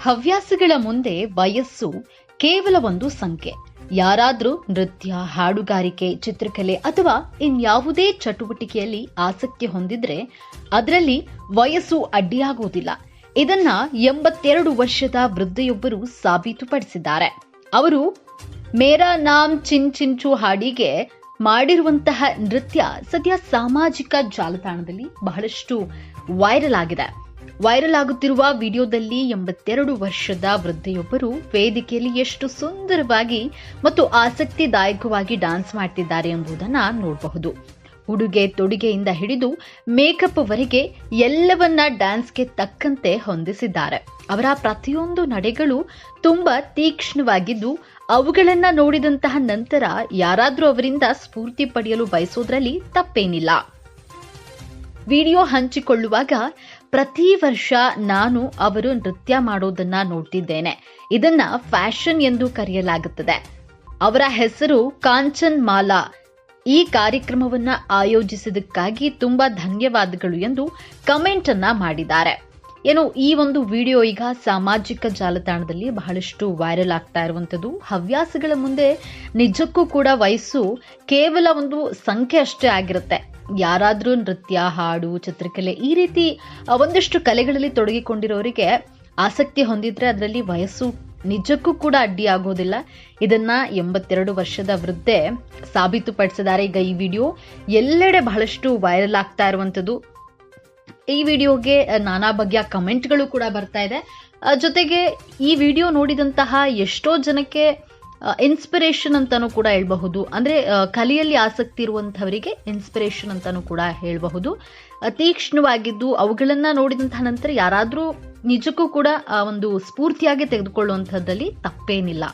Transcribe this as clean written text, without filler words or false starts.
ಹವ್ಯಾಸಗಳ ಮುಂದೆ ವಯಸ್ಸು ಕೇವಲ ಒಂದು ಸಂಖ್ಯೆ. ಯಾರಾದ್ರೂ ನೃತ್ಯ, ಹಾಡುಗಾರಿಕೆ, ಚಿತ್ರಕಲೆ ಅಥವಾ ಇನ್ಯಾವುದೇ ಚಟುವಟಿಕೆಯಲ್ಲಿ ಆಸಕ್ತಿ ಹೊಂದಿದ್ರೆ ಅದರಲ್ಲಿ ವಯಸ್ಸು ಅಡ್ಡಿಯಾಗುವುದಿಲ್ಲ. ಇದನ್ನ 82 ವರ್ಷದ ವೃದ್ಧೆಯೊಬ್ಬರು ಸಾಬೀತುಪಡಿಸಿದ್ದಾರೆ. ಅವರು ಮೇರಾ ನಾಮ್ ಚಿನ್ ಚಿಂಚು ಹಾಡಿಗೆ ಮಾಡಿರುವಂತಹ ನೃತ್ಯ ಸದ್ಯ ಸಾಮಾಜಿಕ ಜಾಲತಾಣದಲ್ಲಿ ಬಹಳಷ್ಟು ವೈರಲ್ ಆಗಿದೆ. ವೈರಲ್ ಆಗುತ್ತಿರುವ ವಿಡಿಯೋದಲ್ಲಿ 82 ವರ್ಷದ ವೃದ್ಧೆಯೊಬ್ಬರು ವೇದಿಕೆಯಲ್ಲಿ ಎಷ್ಟು ಸುಂದರವಾಗಿ ಮತ್ತು ಆಸಕ್ತಿದಾಯಕವಾಗಿ ಡ್ಯಾನ್ಸ್ ಮಾಡ್ತಿದ್ದಾರೆ ಎಂಬುದನ್ನು ನೋಡಬಹುದು. ಉಡುಗೆ ತೊಡುಗೆಯಿಂದ ಹಿಡಿದು ಮೇಕಪ್ ವರೆಗೆ ಎಲ್ಲವನ್ನ ಡ್ಯಾನ್ಸ್ಗೆ ತಕ್ಕಂತೆ ಹೊಂದಿಸಿದ್ದಾರೆ. ಅವರ ಪ್ರತಿಯೊಂದು ನಡೆಗಳು ತುಂಬಾ ತೀಕ್ಷ್ಣವಾಗಿದ್ದು ಅವುಗಳನ್ನ ನೋಡಿದಂತಹ ನಂತರ ಯಾರಾದ್ರೂ ಅವರಿಂದ ಸ್ಫೂರ್ತಿ ಪಡೆಯಲು ಬಯಸೋದ್ರಲ್ಲಿ ತಪ್ಪೇನಿಲ್ಲ. ವಿಡಿಯೋ ಹಂಚಿಕೊಳ್ಳುವಾಗ ಪ್ರತಿ ವರ್ಷ ನಾನು ಅವರು ನೃತ್ಯ ಮಾಡೋದನ್ನ ನೋಡ್ತಿದ್ದೇನೆ. ಇದನ್ನ ಫ್ಯಾಷನ್ ಎಂದು ಕರೆಯಲಾಗುತ್ತದೆ. ಅವರ ಹೆಸರು ಕಾಂಚನ್ ಮಾಲಾ. ಈ ಕಾರ್ಯಕ್ರಮವನ್ನ ಆಯೋಜಿಸಿದ್ದಕ್ಕಾಗಿ ತುಂಬಾ ಧನ್ಯವಾದಗಳು ಎಂದು ಕಮೆಂಟ್ ಅನ್ನ ಮಾಡಿದ್ದಾರೆ. ಈ ಒಂದು ವಿಡಿಯೋ ಈಗ ಸಾಮಾಜಿಕ ಜಾಲತಾಣದಲ್ಲಿ ಬಹಳಷ್ಟು ವೈರಲ್ ಆಗ್ತಾ ಇರುವಂತದ್ದು. ಹವ್ಯಾಸಗಳ ಮುಂದೆ ನಿಜಕ್ಕೂ ಕೂಡ ವಯಸ್ಸು ಕೇವಲ ಒಂದು ಸಂಖ್ಯೆ ಅಷ್ಟೇ ಆಗಿರುತ್ತೆ. ಯಾರಾದ್ರೂ ನೃತ್ಯ, ಹಾಡು, ಚಿತ್ರಕಲೆ ಈ ರೀತಿ ಒಂದಷ್ಟು ಕಲೆಗಳಲ್ಲಿ ತೊಡಗಿಕೊಂಡಿರೋರಿಗೆ ಆಸಕ್ತಿ ಹೊಂದಿದ್ರೆ ಅದರಲ್ಲಿ ವಯಸ್ಸು ನಿಜಕ್ಕೂ ಕೂಡ ಅಡ್ಡಿ ಆಗೋದಿಲ್ಲ. ಇದನ್ನ 82 ವರ್ಷದ ವೃದ್ಧೆ ಸಾಬೀತುಪಡಿಸಿದ್ದಾರೆ. ಈಗ ಈ ವಿಡಿಯೋ ಎಲ್ಲೆಡೆ ಬಹಳಷ್ಟು ವೈರಲ್ ಆಗ್ತಾ ಇರುವಂತದ್ದು. ಈ ವಿಡಿಯೋಗೆ ನಾನಾ ಬಗೆಯ ಕಮೆಂಟ್ಗಳು ಕೂಡ ಬರ್ತಾ ಇದೆ. ಜೊತೆಗೆ ಈ ವಿಡಿಯೋ ನೋಡಿದಂತಹ ಎಷ್ಟೋ ಜನಕ್ಕೆ ಇನ್ಸ್ಪಿರೇಷನ್ ಅಂತಾನೂ ಕೂಡ ಹೇಳ್ಬಹುದು. ಅಂದ್ರೆ ಕಲೆಯಲ್ಲಿ ಆಸಕ್ತಿ ಇರುವಂತಹವರಿಗೆ ಇನ್ಸ್ಪಿರೇಷನ್ ಅಂತಾನೂ ಕೂಡ ಹೇಳಬಹುದು. ತೀಕ್ಷ್ಣವಾಗಿದ್ದು ಅವುಗಳನ್ನ ನೋಡಿದಂತಹ ನಂತರ ಯಾರಾದ್ರೂ ನಿಜಕ್ಕೂ ಕೂಡ ಒಂದು ಸ್ಫೂರ್ತಿಯಾಗಿ ತೆಗೆದುಕೊಳ್ಳುವಂತಹದ್ದಲ್ಲಿ ತಪ್ಪೇನಿಲ್ಲ.